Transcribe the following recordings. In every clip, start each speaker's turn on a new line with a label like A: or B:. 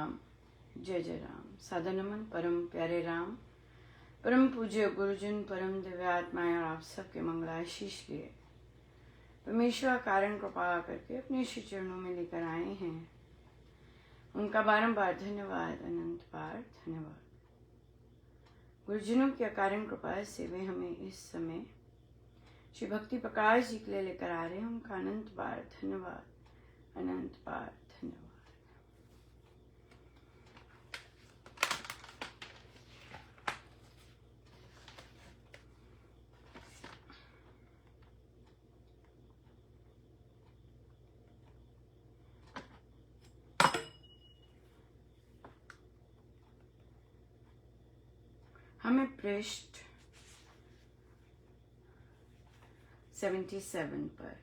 A: राम, जय जय राम। सादर नमन परम प्यारे राम, परम पूज्य गुरुजन, परम दिव्य आत्माएं और आप सबके मंगलाशीष लिए परमेश्वर कारण कृपा करके अपने श्री चरणों में लेकर आए हैं। उनका बारंबार धन्यवाद, अनंत बार धन्यवाद। गुरुजनों की अकारण कृपा से वे हमें इस समय श्री भक्ति प्रकाश जी के लिए लेकर आ रहे हैं। उनका अनंत बार धन्यवाद, अनंत बार धन्यवाद। हमें पृष्ठ 77 पर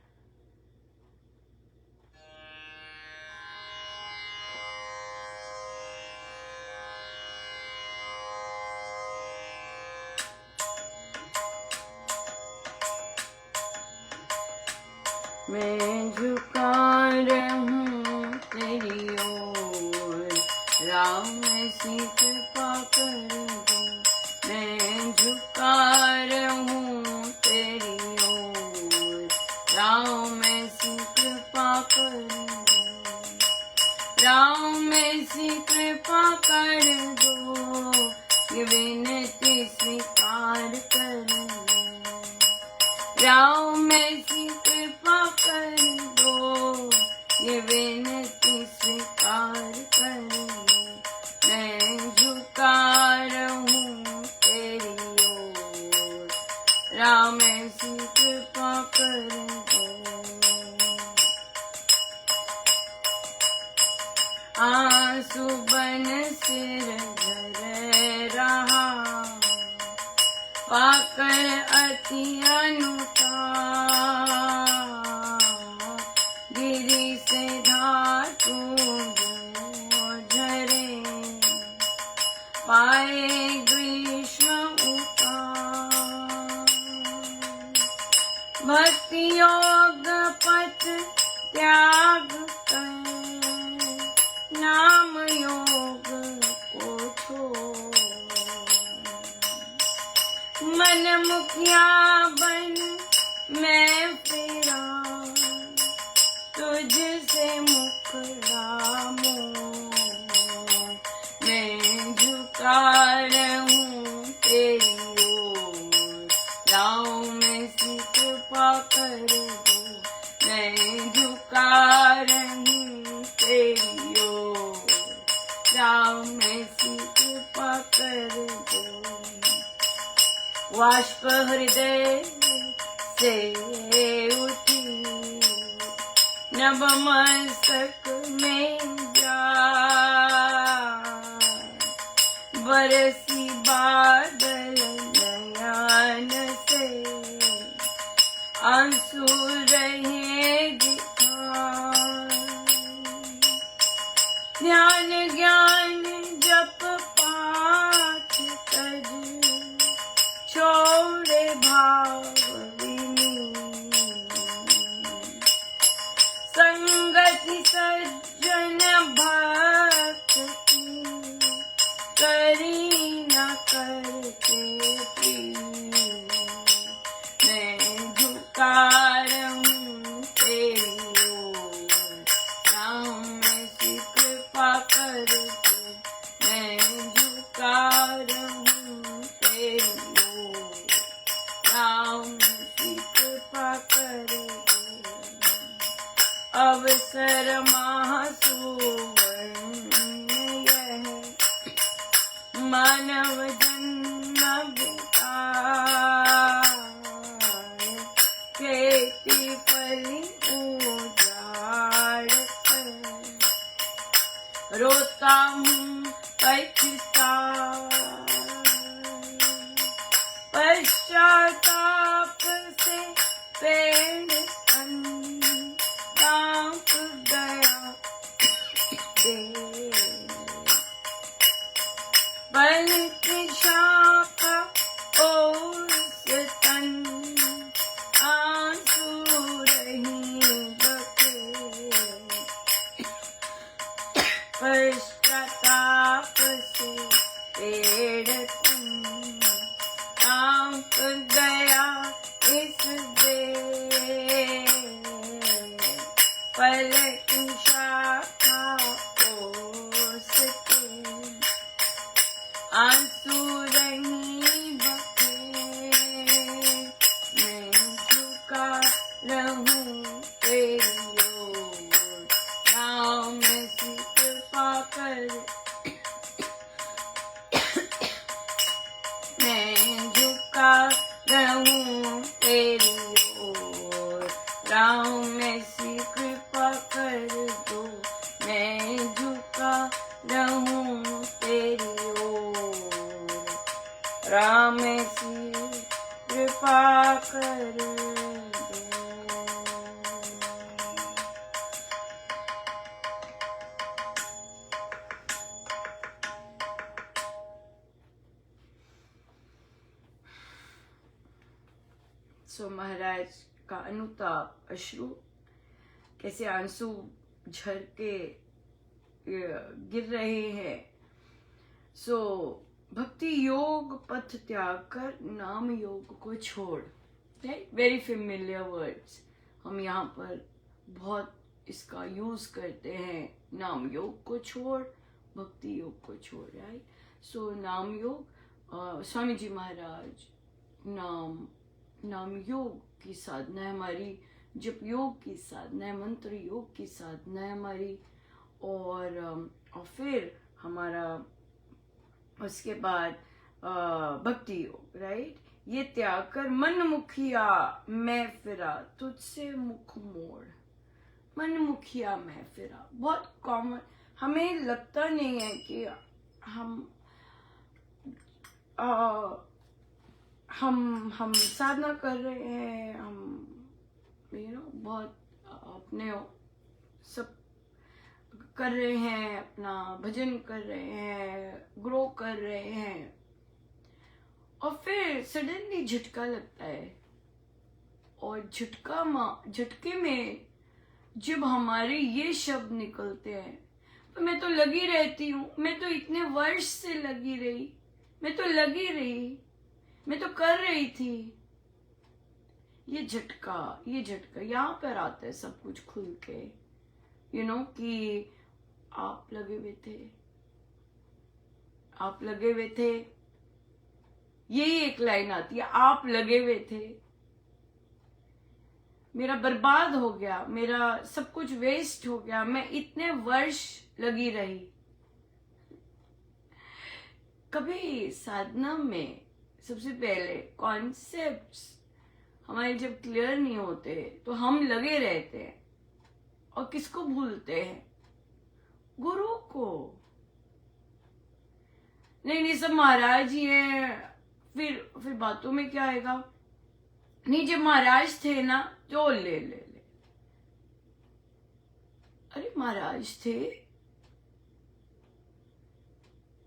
A: मैं झुका रहूं तेरी ओर, राम ऐसी कृपा कर दो। मैं झुका रहूं तेरी ओर, राम ऐसी कृपा कर दो। राम ऐसी कृपा कर दो, ये विनती स्वीकार कर दो। राम ऐसी कृपा कर दो, ये विनती स्वीकार कर दो। मैं झुका रहूं तेरी ओर, राम ऐसी कृपा कर दो। आंसू बन सिर धर रहा, पाकर अति अनुताप, गिरी से धातु झरे, पाए ग्रीष्म उतार। भक्ति योग पथ त्याग कर, नाम योग को छोड़। मन मुखिया बन मैं फिरा, तुझसे मुखड़ा मोड़। मैं झुका रहूं तेरी ओर, राम ऐसी कृपा कर दो। मैं झुका रहूं तेरी ओर, राम ऐसी कृपा कर दो। वाष्प हृदय से उठी, नभ मस्तक में जा, बरसी बादल नयन से, आंसू रहे दिखार। ध्यान ज्ञान जप पाठ तज, छोड़े भाव विनीत। संगति सज्जन भक्त की, करी न करते प्रीत। मैं झुका रहूं तेरी ओर, राम ऐसी कृपा कर दो। मैं झुका रहूं तेरी ओर, राम की कृपा कर दो। अवसर महासुवर्ण यह, मानव जन्म बिताए। खेती पली उजाड़ कर, रोता हूँ पछताए। पश्चाताप से पेड़ कांप गया दे, बल की शाखा ओस तन, आंसू रही बके। पश्चाताप प्रताप से पेड़ तुम कांप गया इस देश, पलक शाखा ओस के आंसू नहीं बहे, मैं झुका रहूं तेरी ओर, राम ऐसी कृपा कर, मैं झुका रहूं तेरी ओर, राम ऐसी कृपा कर दो, मैं झुका रहूं तेरी ओर, राम ऐसी कृपा कर दो। सो महाराज का अनुताप अश्रु, कैसे आंसू झर के गिर रहे हैं। सो भक्ति योग पथ त्याग कर नाम योग को छोड़, वेरी फेमिलियर वर्ड्स, हम यहाँ पर बहुत इसका यूज करते हैं। नाम योग को छोड़, भक्ति योग को छोड़, राइट। सो नाम योग, स्वामी जी महाराज नाम योग की साधना है हमारी, जप योग की साधना है, मंत्र योग की साधना है हमारी, और फिर हमारा उसके बाद भक्ति योग, राइट। ये त्याग कर मन मुखिया मैं फिरा तुझसे मुख मोड़, मन मुखिया मैं फिरा, बहुत कॉमन, हमें लगता नहीं है कि हम साधना कर रहे हैं, हम बहुत अपने सब कर रहे हैं, अपना भजन कर रहे हैं, ग्रो कर रहे हैं, और फिर सडनली झटका लगता है, और झटके में जब हमारे ये शब्द निकलते हैं, तो मैं तो लगी रहती हूँ, मैं तो इतने वर्ष से लगी रही, मैं तो लगी रही, मैं तो कर रही थी, ये झटका यहाँ पर आता है सब कुछ खुल के, कि आप लगे हुए थे, यही एक लाइन आती है, आप लगे हुए थे, मेरा बर्बाद हो गया, मेरा सब कुछ वेस्ट हो गया, मैं इतने वर्ष लगी रही। कभी साधना में सबसे पहले कॉन्सेप्ट्स हमारे जब क्लियर नहीं होते तो हम लगे रहते हैं, और किसको भूलते हैं? गुरु को। नहीं सब महाराज ही हैं, फिर बातों में क्या आएगा? नहीं, जब महाराज थे ना तो ले अरे महाराज थे,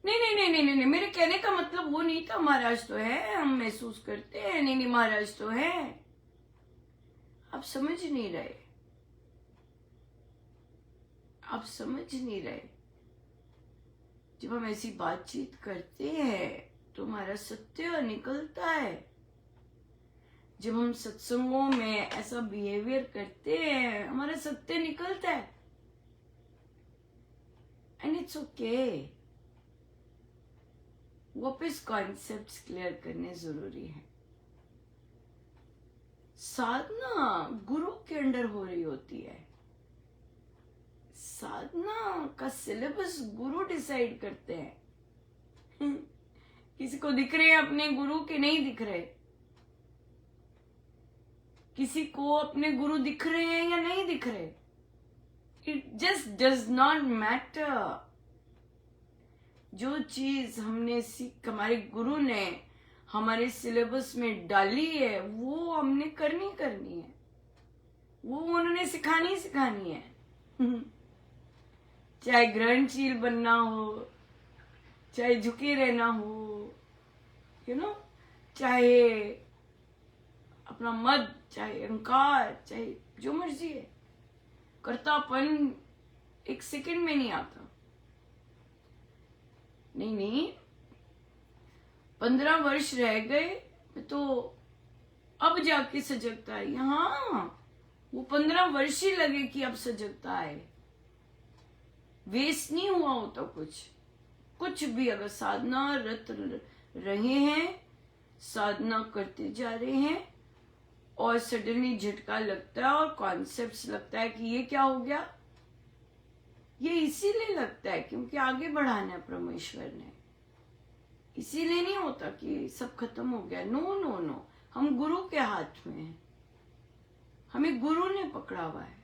A: नहीं, मेरे कहने का मतलब वो नहीं था, महाराज तो है, हम महसूस करते हैं, नहीं महाराज तो है। आप समझ नहीं रहे, जब हम ऐसी बातचीत करते हैं तो हमारा सत्य निकलता है, जब हम सत्संगों में ऐसा बिहेवियर करते हैं हमारा सत्य निकलता है, एंड इट्स ओके। वापस कॉन्सेप्ट्स क्लियर करने जरूरी है। साधना गुरु के अंडर हो रही होती है, साधना का सिलेबस गुरु डिसाइड करते हैं। किसी को दिख रहे हैं अपने गुरु के नहीं दिख रहे, किसी को अपने गुरु दिख रहे हैं या नहीं दिख रहे, it just does not matter. जो चीज हमने हमारे गुरु ने हमारे सिलेबस में डाली है वो हमने करनी है, वो उन्होंने सिखानी है। चाहे ग्रहणशील बनना हो, चाहे झुके रहना हो, चाहे अपना मद, चाहे अहंकार, चाहे जो मर्जी है, कर्तापन एक सेकंड में नहीं आता। नहीं नहीं, 15 वर्ष रह गए तो अब जाके सजगता है। हाँ, वो 15 वर्ष ही लगे कि अब सजगता है। वेस्ट नहीं हुआ होता कुछ भी। अगर साधना रत रहे हैं, साधना करते जा रहे हैं और सडनली झटका लगता है और कॉन्सेप्ट लगता है कि ये क्या हो गया, ये इसीलिए लगता है क्योंकि आगे बढ़ाना है परमेश्वर ने। इसीलिए नहीं होता कि सब खत्म हो गया। नो नो नो, हम गुरु के हाथ में हैं, हमें गुरु ने पकड़ा हुआ है,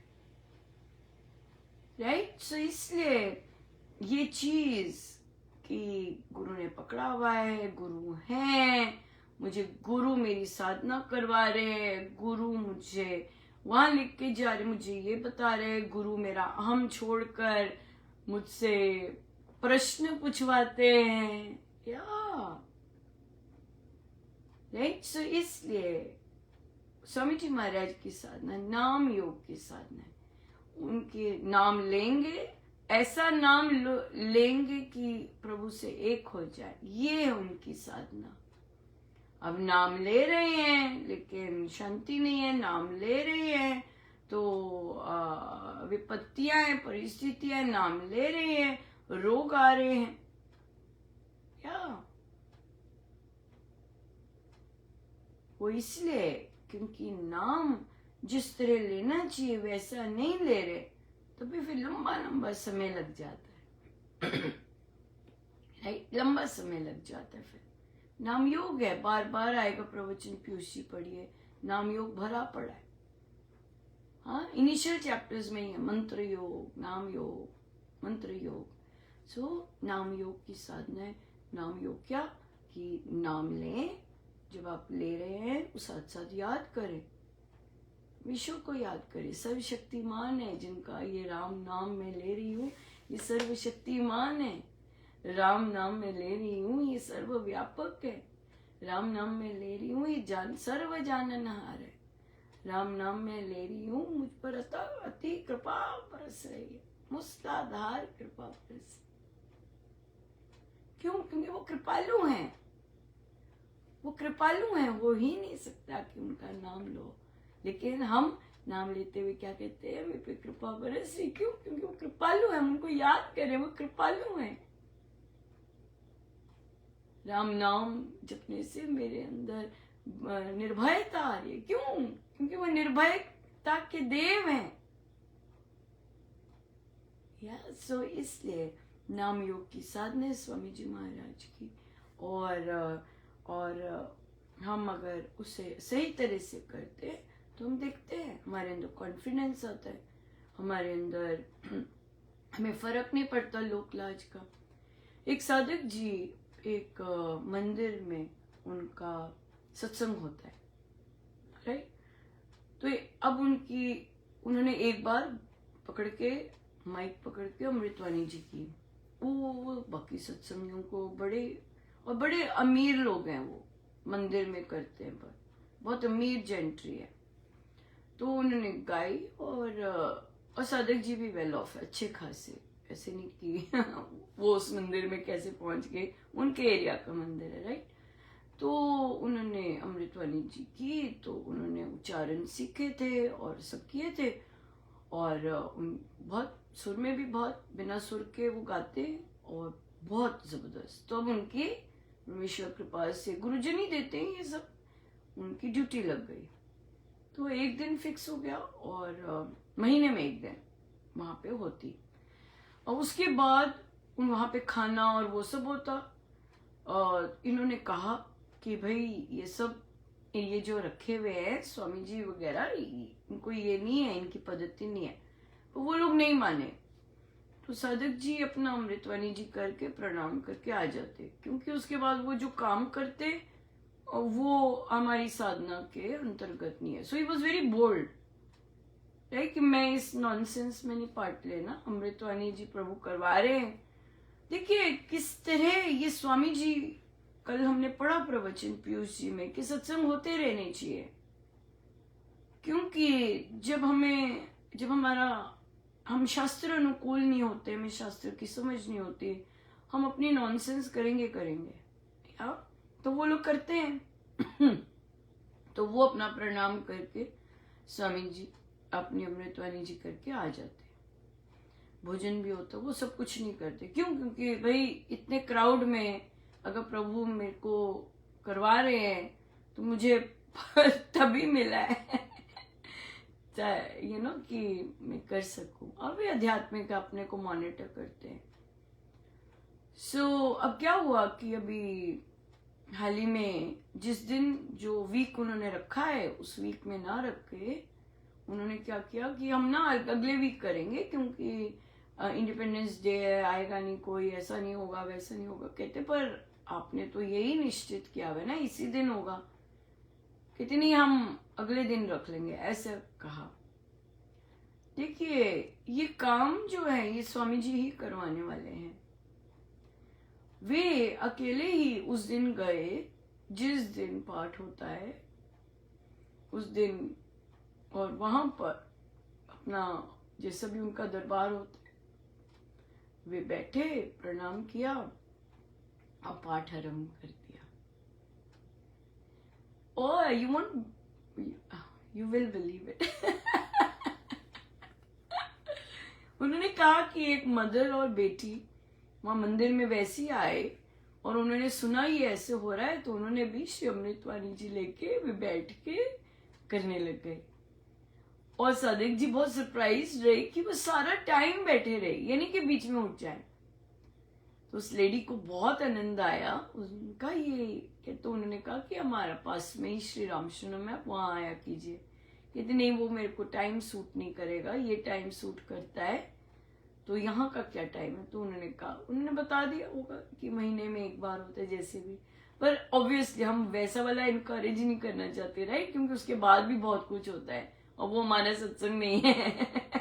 A: राइट। सो इसलिए ये चीज कि गुरु ने पकड़ा हुआ है, गुरु है, मुझे गुरु मेरी साधना करवा रहे हैं, गुरु मुझे वहां लिख के जा रहे, मुझे ये बता रहे, गुरु मेरा अहम छोड़कर मुझसे प्रश्न पूछवाते हैं, या राइट। सो इसलिए स्वामी जी महाराज की साधना नाम योग की साधना है। उनके नाम लेंगे, ऐसा नाम लेंगे कि प्रभु से एक हो जाए, ये है उनकी साधना। अब नाम ले रहे हैं लेकिन शांति नहीं है, नाम ले रहे हैं तो विपत्तियां हैं, परिस्थितियां, नाम ले रहे हैं, रोग आ रहे हैं, क्या वो इसलिए क्योंकि नाम जिस तरह लेना चाहिए वैसा नहीं ले रहे, तो भी फिर लंबा लंबा समय लग जाता है, राइट। लंबा समय लग जाता है। फिर नाम योग है, बार बार आएगा प्रवचन, पीयूष जी पढ़िए, नाम योग भरा पड़ा है। हाँ, इनिशियल चैप्टर्स में ही है, मंत्र योग, नाम योग, मंत्र योग। सो नाम योग की साधना है। नाम योग क्या कि नाम लें, जब आप ले रहे हैं उस साथ साथ याद करें, विश्व को याद करें। सर्वशक्तिमान है जिनका ये राम नाम मैं ले रही हूँ, ये सर्वशक्तिमान है। राम नाम में ले रही हूँ, ये सर्वव्यापक है। राम नाम में ले रही हूँ, ये सर्व जाननहार है। राम नाम में ले रही हूँ, मुझ पर अति कृपा बरस रही है, मूसलाधार कृपा बरस। क्यों? क्योंकि वो कृपालु हैं, वो कृपालु हैं, वो ही नहीं सकता कि उनका नाम लो। लेकिन हम नाम लेते हुए क्या कहते हैं, मेरे पे कृपा बरस रही। क्यों? क्योंकि वो कृपालु है, उनको याद करें, वो कृपालु हैं। राम नाम जपने से मेरे अंदर निर्भयता आ रही है। क्यों? क्योंकि वो निर्भयता के देव हैं। सो इसलिए नाम योग की साधना है स्वामी जी महाराज की। और हम अगर उसे सही तरह से करते तो हम देखते हैं हमारे अंदर कॉन्फिडेंस आता है, हमारे अंदर हमें फर्क नहीं पड़ता लोक लाज का। एक साधक जी, एक मंदिर में उनका सत्संग होता है, राइट। तो अब उन्होंने एक बार पकड़ के माइक पकड़ के अमृतवाणी जी की, वो बाकी सत्संगियों को बड़े अमीर लोग हैं, वो मंदिर में करते हैं, पर बहुत अमीर जेंट्री है। तो उन्होंने गाई और साधक जी भी वेल ऑफ है, अच्छे खासे, ऐसे नहीं कि वो उस मंदिर में कैसे पहुंच गए, उनके एरिया का मंदिर है, राइट। तो उन्होंने अमृतवाणी जी की, तो उन्होंने उच्चारण सीखे थे और सब किए थे, और बहुत सुर में भी बहुत बिना सुर के वो गाते और बहुत जबरदस्त। तो अब उनकी परमेश्वर कृपा से गुरुजी नहीं देते हैं ये सब, उनकी ड्यूटी लग गई। तो एक दिन फिक्स हो गया और महीने में एक दिन वहां पे होती, और उसके बाद वहां पे खाना और वो सब होता। और इन्होंने कहा कि भाई ये जो रखे हुए हैं स्वामी जी वगैरह, इनको ये नहीं है, इनकी पद्धति नहीं है। तो वो लोग नहीं माने। तो साधक जी अपना अमृतवाणी जी करके प्रणाम करके आ जाते, क्योंकि उसके बाद वो जो काम करते वो हमारी साधना के अंतर्गत नहीं है। So he was very bold, right, कि मैं इस नॉनसेंस में नहीं पार्ट लेना, अमृतवाणी जी प्रभु करवा रहे हैं। देखिए किस तरह ये स्वामी जी, कल हमने पढ़ा प्रवचन पीयूष जी में कि सत्संग होते रहने चाहिए, क्योंकि जब हम शास्त्र अनुकूल नहीं होते, हमें शास्त्र की समझ नहीं होती, हम अपनी नॉनसेंस करेंगे या तो वो लोग करते हैं तो वो अपना प्रणाम करके स्वामी जी अपनी अमृतवाणी जी करके आ जाते हैं। भोजन भी होता, वो सब कुछ नहीं करते। क्यों? क्योंकि भाई इतने क्राउड में अगर प्रभु मेरे को करवा रहे हैं तो मुझे तभी मिला है कि मैं कर सकूं। और वे आध्यात्मिक अपने को मॉनिटर करते हैं। अब क्या हुआ कि अभी हाल ही में जिस दिन जो वीक उन्होंने रखा है उस वीक में ना रख के उन्होंने क्या किया कि हम ना अगले वीक करेंगे, क्योंकि इंडिपेंडेंस डे आएगा नहीं, कोई ऐसा नहीं होगा वैसा नहीं होगा। कहते पर आपने तो यही निश्चित किया है ना, इसी दिन होगा। कहते नहीं, हम अगले दिन रख लेंगे, ऐसे कहा। देखिए ये काम जो है ये स्वामी जी ही करवाने वाले हैं। वे अकेले ही उस दिन गए जिस दिन पाठ होता है उस दिन, और वहां पर अपना जैसा भी उनका दरबार होता है वे बैठे, प्रणाम किया और पाठ आरंभ कर दिया। और यू विल बिलीव इट उन्होंने कहा कि एक मदर और बेटी वहां मंदिर में वैसे ही आए और उन्होंने सुना ये ऐसे हो रहा है, तो उन्होंने भी श्री अमृतवाणी जी लेके वे बैठ के करने लग गए। और सादिक जी बहुत सरप्राइज रहे कि वो सारा टाइम बैठे रहे, यानी कि बीच में उठ जाए। तो उस लेडी को बहुत आनंद आया उनका ये, तो उन्होंने कहा कि हमारे पास में ही श्री रामशरणम है, आप वहां आया कीजिए। कहते नहीं, वो मेरे को टाइम सूट नहीं करेगा, ये टाइम सूट करता है, तो यहाँ का क्या टाइम है? तो उन्होंने बता दिया होगा कि महीने में एक बार होता है जैसे भी। पर ऑब्वियसली हम वैसा वाला इनकरेज नहीं करना चाहते, राइट? क्योंकि उसके बाद भी बहुत कुछ होता है और वो हमारा सत्संग नहीं है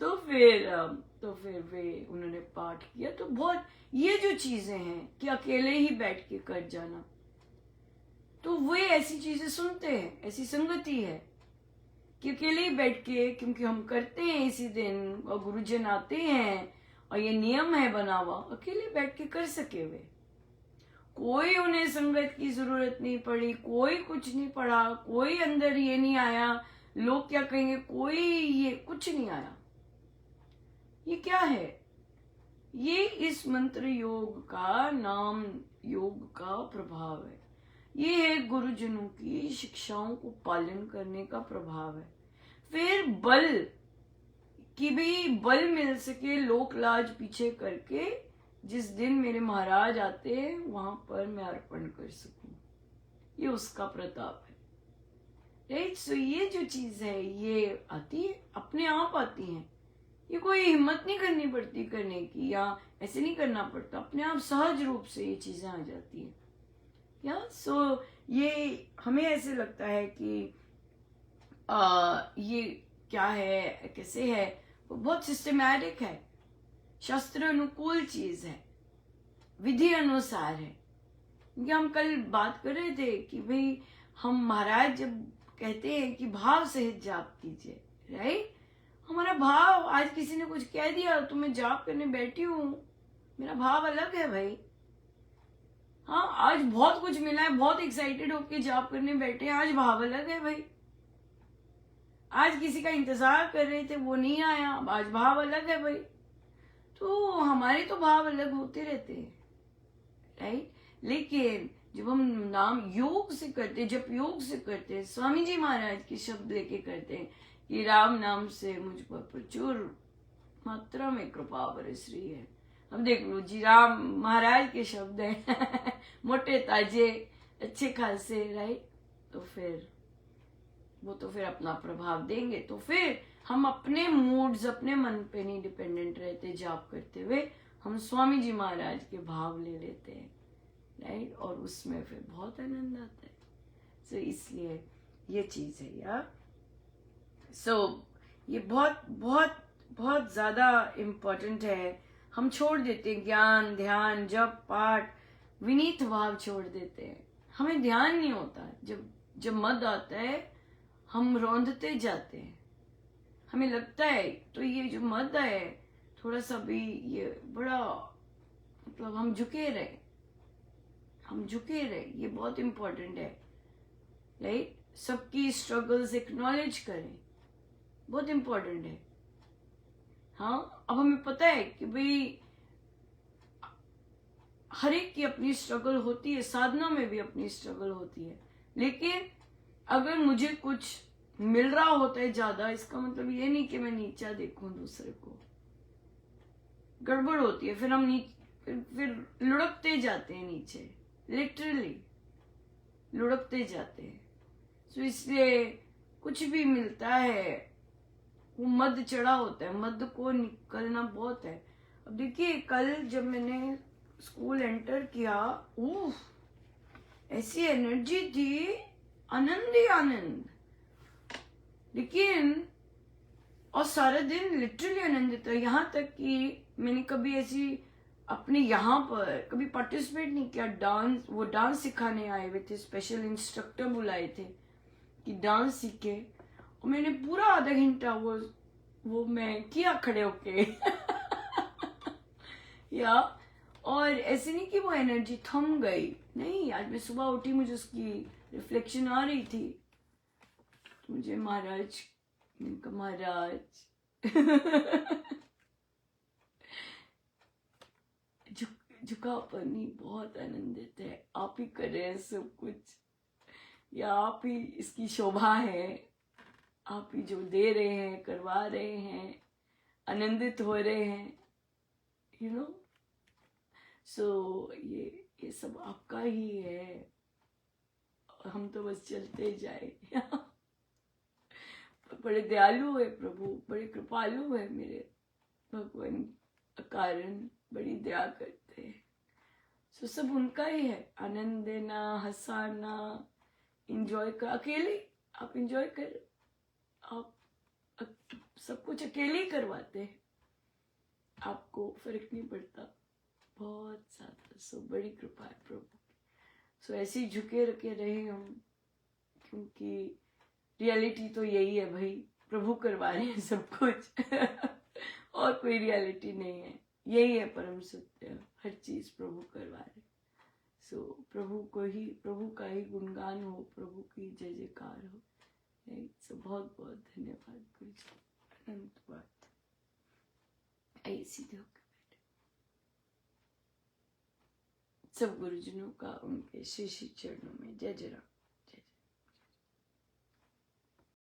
A: तो फिर वे उन्होंने पाठ किया। तो बहुत ये जो चीजें हैं कि अकेले ही बैठ के कर जाना, तो वे ऐसी चीजें सुनते हैं, ऐसी संगति है कि अकेले ही बैठ के, क्योंकि हम करते हैं इसी दिन और गुरुजन आते हैं और ये नियम है बना हुआ, अकेले बैठ के कर सके वे। कोई उन्हें संगत की जरूरत नहीं पड़ी, कोई कुछ नहीं पढ़ा, कोई अंदर ये नहीं आया लोग क्या कहेंगे, कोई ये कुछ नहीं आया। ये क्या है? ये इस मंत्र योग का, नाम योग का प्रभाव है। ये है गुरुजनों की शिक्षाओं को पालन करने का प्रभाव है। फिर बल कि भी बल मिल सके, लोक लाज पीछे करके जिस दिन मेरे महाराज आते हैं वहां पर मैं अर्पण कर सकूं, ये उसका प्रताप है, राइट? सो ये जो चीज है ये आती है, अपने आप आती है। ये कोई हिम्मत नहीं करनी पड़ती करने की, या ऐसे नहीं करना पड़ता, अपने आप सहज रूप से ये चीजें आ जाती है। या ये हमें ऐसे लगता है कि ये क्या है, कैसे है, वो बहुत सिस्टमैटिक है, शास्त्र अनुकूल चीज है, विधि अनुसार है। क्योंकि हम कल बात कर रहे थे कि भाई हम महाराज जब कहते हैं कि भाव सहित जाप कीजिए, राइट? हमारा भाव, आज किसी ने कुछ कह दिया तो मैं जाप करने बैठी हूं, मेरा भाव अलग है भाई। हाँ, आज बहुत कुछ मिला है, बहुत एक्साइटेड होके जाप करने बैठे हैं, आज भाव अलग है भाई। आज किसी का इंतजार कर रहे थे, वो नहीं आया, आज भाव अलग है भाई। तो हमारे तो भाव अलग होते रहते हैं, राइट? लेकिन जब हम नाम योग से करते, जब योग से करते, स्वामी जी महाराज के शब्द लेके करते हैं कि राम नाम से मुझ पर प्रचुर मात्रा में कृपा बरस रही है। अब देख लो जी, राम महाराज के शब्द हैं मोटे ताजे अच्छे खासे, राइट? तो फिर वो तो फिर अपना प्रभाव देंगे। तो फिर हम अपने मूड्स, अपने मन पे नहीं डिपेंडेंट रहते, जाप करते हुए हम स्वामी जी महाराज के भाव ले लेते हैं, राइट? और उसमें फिर बहुत आनंद आता है। सो इसलिए ये चीज है यार। ये बहुत बहुत बहुत ज्यादा इम्पोर्टेंट है। हम छोड़ देते हैं ज्ञान, ध्यान, जप, पाठ, विनीत भाव छोड़ देते हैं, हमें ध्यान नहीं होता। जब मद आता है हम रौंदते जाते हैं, हमें लगता है तो ये जो मद है थोड़ा सा भी ये बड़ा मतलब हम झुके रहे, हम झुके रहे, ये बहुत इंपॉर्टेंट है। राइट, सबकी स्ट्रगल्स एक्नॉलेज करें, बहुत इंपॉर्टेंट है। हाँ, अब हमें पता है कि भाई हर एक की अपनी स्ट्रगल होती है, साधना में भी अपनी स्ट्रगल होती है, लेकिन अगर मुझे कुछ मिल रहा होता है ज्यादा, इसका मतलब ये नहीं कि मैं नीचा देखूं दूसरे को। गड़बड़ होती है, फिर हम फिर लुढ़कते जाते हैं नीचे, लिटरली लुढ़कते जाते हैं। तो इसलिए कुछ भी मिलता है वो मद चढ़ा होता है, मद को निकलना बहुत है। अब देखिए, कल जब मैंने स्कूल एंटर किया, ऐसी एनर्जी थी, आनंद ही आनंद। लेकिन और सारा दिन लिटरली आनंद था, यहाँ तक कि मैंने कभी ऐसी अपने यहाँ पर कभी पार्टिसिपेट नहीं किया। डांस, वो डांस सिखाने आए हुए थे, स्पेशल इंस्ट्रक्टर बुलाए थे कि डांस सीखे, और मैंने पूरा आधा घंटा वो मैं किया खड़े होके या, और ऐसे नहीं कि वो एनर्जी थम गई, नहीं। आज मैं सुबह उठी, मुझे उसकी रिफ्लेक्शन आ रही थी, मुझे महाराज, मैंने कहा महाराज झुकापन ही बहुत आनंदित है, आप ही कर रहे हैं सब कुछ, या आप ही इसकी शोभा है, आप ही जो दे रहे हैं, करवा रहे हैं, आनंदित हो रहे हैं, यू नो। सो ये सब आपका ही है, हम तो बस चलते जाए बड़े दयालु है प्रभु, बड़े कृपालु है मेरे भगवान, कारण बड़ी दया करते हैं। सो सब उनका ही है, आनंद देना, हंसाना, इंजॉय कर। अकेले आप इंजॉय कर, आप सब कुछ अकेले ही करवाते हैं, आपको फर्क नहीं पड़ता, बहुत ज्यादा। सो बड़ी कृपा है प्रभु। सो ऐसे ही झुके रखे रहे हम, क्योंकि रियलिटी तो यही है भाई, प्रभु करवा रहे हैं सब कुछ और कोई रियलिटी नहीं है, यही है परम सत्य, हर चीज प्रभु करवा रहे। सो प्रभु का ही गुणगान हो, प्रभु की जय जयकार हो। सो बहुत बहुत धन्यवाद गुरु जी, अनंत बात। आइए सीधे होकर बैठे। सब गुरुजनों का उनके श्री श्री चरणों में जय जय राम।